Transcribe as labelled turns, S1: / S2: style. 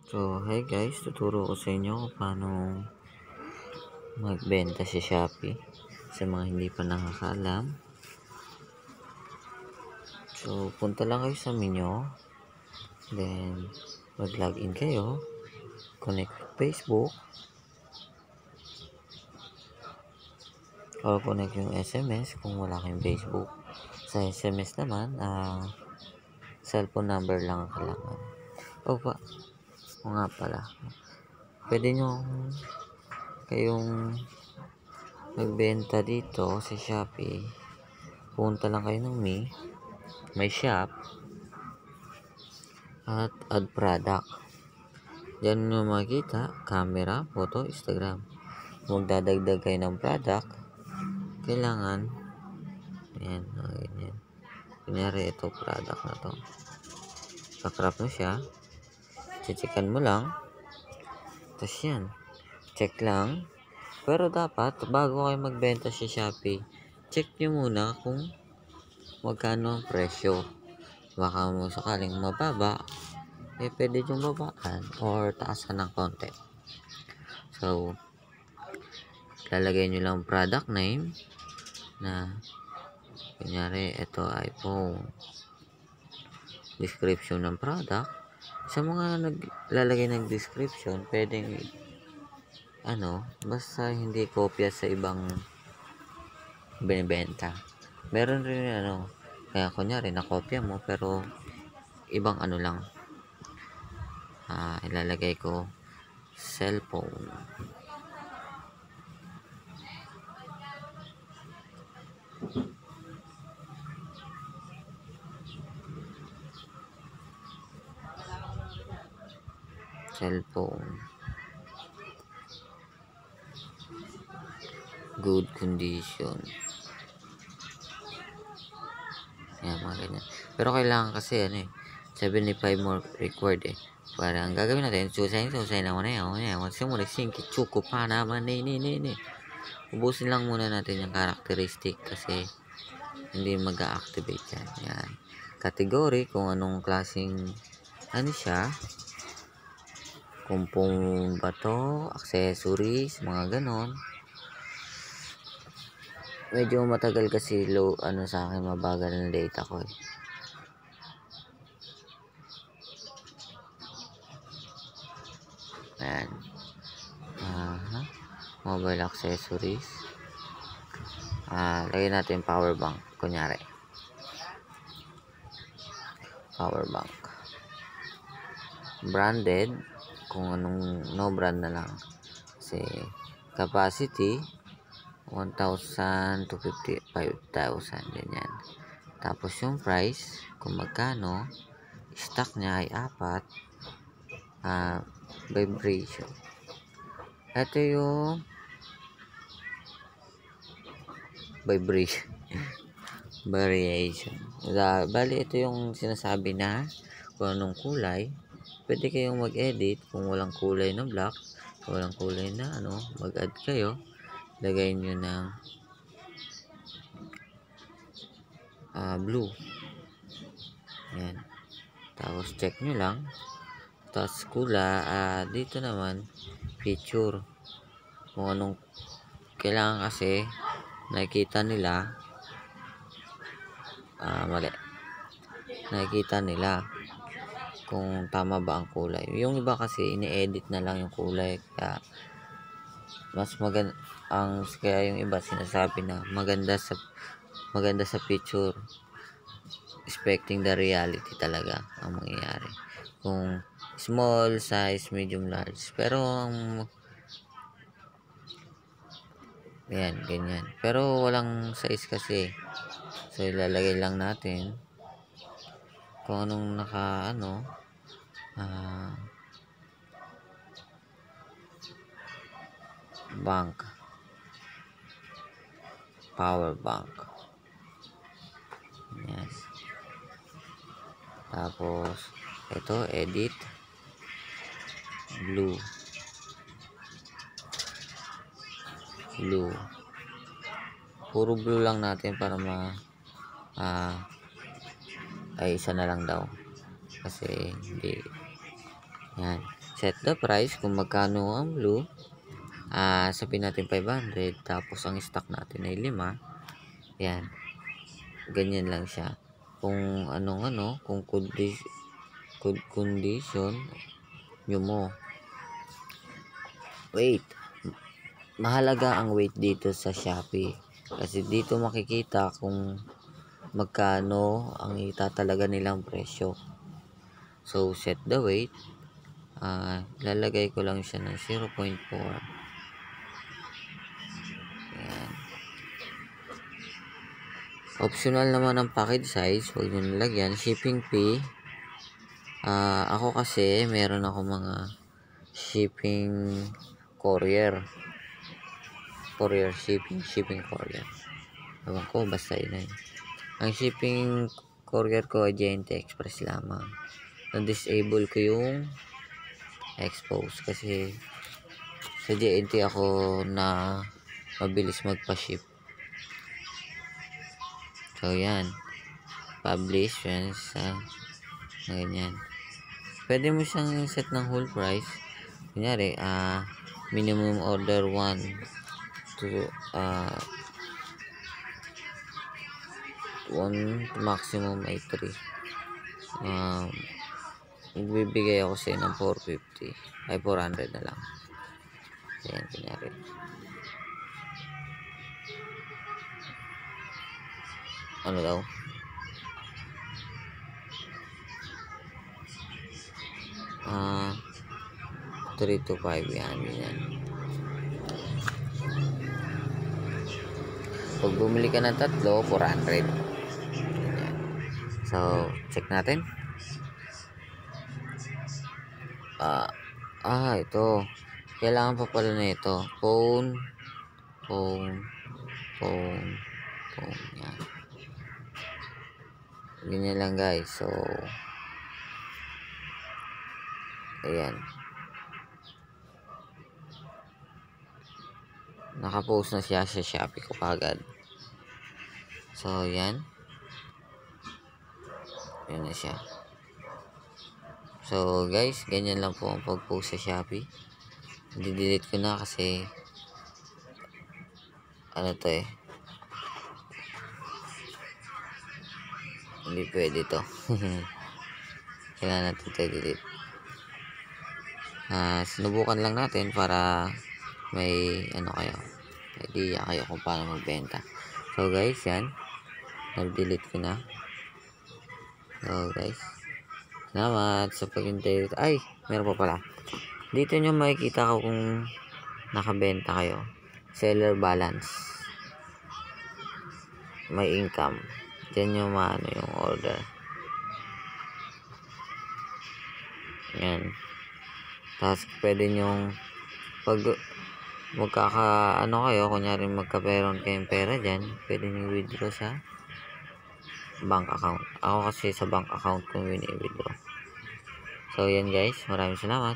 S1: So, hi guys, tuturo ko sa inyo kung paano magbenta sa Shopee sa mga hindi pa nakakaalam. So, punta lang kayo sa menu, then mag-login kayo, connect with Facebook, or connect yung SMS kung wala kayong Facebook. Sa SMS naman, cellphone number lang ang kailangan. O nga pala, pwede nyo kayong magbenta dito sa Shopee. Punta lang kayo ng may shop at add product. Diyan nyo makikita camera, photo, Instagram. Kung magdadagdag kayo ng product, kailangan ayan, ganyan. Kunyari ito product na to, kakrap na siya, checkan mo lang, tapos yan, check lang. Pero dapat bago kayo magbenta sa Shopee, check nyo muna kung magkano ang presyo. Baka mo sakaling mababa, pwede yung babaan or taasan ng konti. So, lalagay nyo lang product name na kunyari ito iPhone, description ng product. Sa mga naglalagay ng description, pwedeng basta hindi kopya sa ibang binibenta. Meron rin kaya kunyari nakopya mo pero ibang lang, ilalagay ko cellphone. Good condition. Yan, mga ganyan. Pero kailangan kasi 75 more required Para ang gagawin natin, susay na muna yan. Magsimula, singki, chuko, pa naman, Ubusin lang muna natin yung characteristic kasi hindi mag-activate yan. Yan. Category, kung anong klaseng siya. Kumpong ba to, accessories, mga ganon. Medyo matagal kasi sa akin, mabagal ng data ko Ayan. Mobile accessories. Lagyan natin power bank. Kunyari. Power bank. Branded. Kung anong no brand na lang. Kasi capacity 1,000 to 55,000. Ganyan. Tapos yung price, kung magkano, stock niya ay 4. Vibration. Ito yung vibration. Variation. Bali, ito yung sinasabi na kung anong kulay. Pwede kayong mag-edit kung walang kulay na black, kung walang kulay na mag-add kayo. Lagay nyo ng blue. Yan. Tapos check nyo lang. Tapos dito naman feature. Kung anong kailangan kasi nakikita nila mali. Nakikita nila kung tama ba ang kulay. Yung iba kasi ini-edit na lang yung kulay, kaya mas maganda kaya yung iba sinasabi na maganda sa picture, expecting the reality talaga ang mangyayari. Kung small size, medium, large. Pero ganyan. Pero walang size kasi. So ilalagay lang natin kung anong bank, power bank. Yes. Tapos ito edit blue. Puro blue lang natin para isa na lang daw kasi hindi yan. set the price kung magkano ang blue. Sabihin natin 500, tapos ang stock natin ay 5. Yan. Ganyan lang siya. Kung kung condition nyo mo. Wait. Mahalaga ang weight dito sa Shopee. Kasi dito makikita kung magkano ang itatalaga nilang presyo. So, set the weight. Lalagay ko lang siya ng 0.4. Ayan. Optional naman ang package size. Huwag nyo nilagyan. Shipping fee. Ako kasi, meron ako mga shipping courier. Shipping courier. Ewan ko, basta yun na yun. Ang shipping courier ko ay JNT Express lamang. Na-disable ko yung expose kasi sa JNT ako na mabilis magpa-ship. So, yan. Publish yan sa ganyan. Pwede mo siyang set ng whole price. Kunyari, minimum order 1 to 1 to maximum ay 3. Magbibigay ako sa ng 450 ay 400 na lang. Ayan, kunyari. Ano daw? Ah, 3 to 5 yan. Pag bumili ka ng 3, 400. Ganyan. So, check natin. Ito. Kailangan pa pala na ito. Phone. Yan. Ganyan lang guys. So, ayan. Nakapost na siya sa Shopee ko kagad. So, yan. Yan na siya. So, guys, ganyan lang po ang pag-post sa Shopee. Di-delete ko na kasi hindi pwede to. Kailangan natin ito delete. Sinubukan lang natin para may idea kayo kung paano magbenta. So guys, yan. Nag-delete ko na. So guys, salamat sa paghintay. Ay, meron pa pala. Dito nyo makikita ko kung nakabenta kayo. Seller balance. May income. Diyan nyo maano yung order. Yan. Tapos pwede nyong pag kayo, kunyari magkaperon kayong pera dyan, pwede nyo withdraw sa bank account. Ako kasi sa bank account ko wini-withdraw. So yan guys, maraming salamat.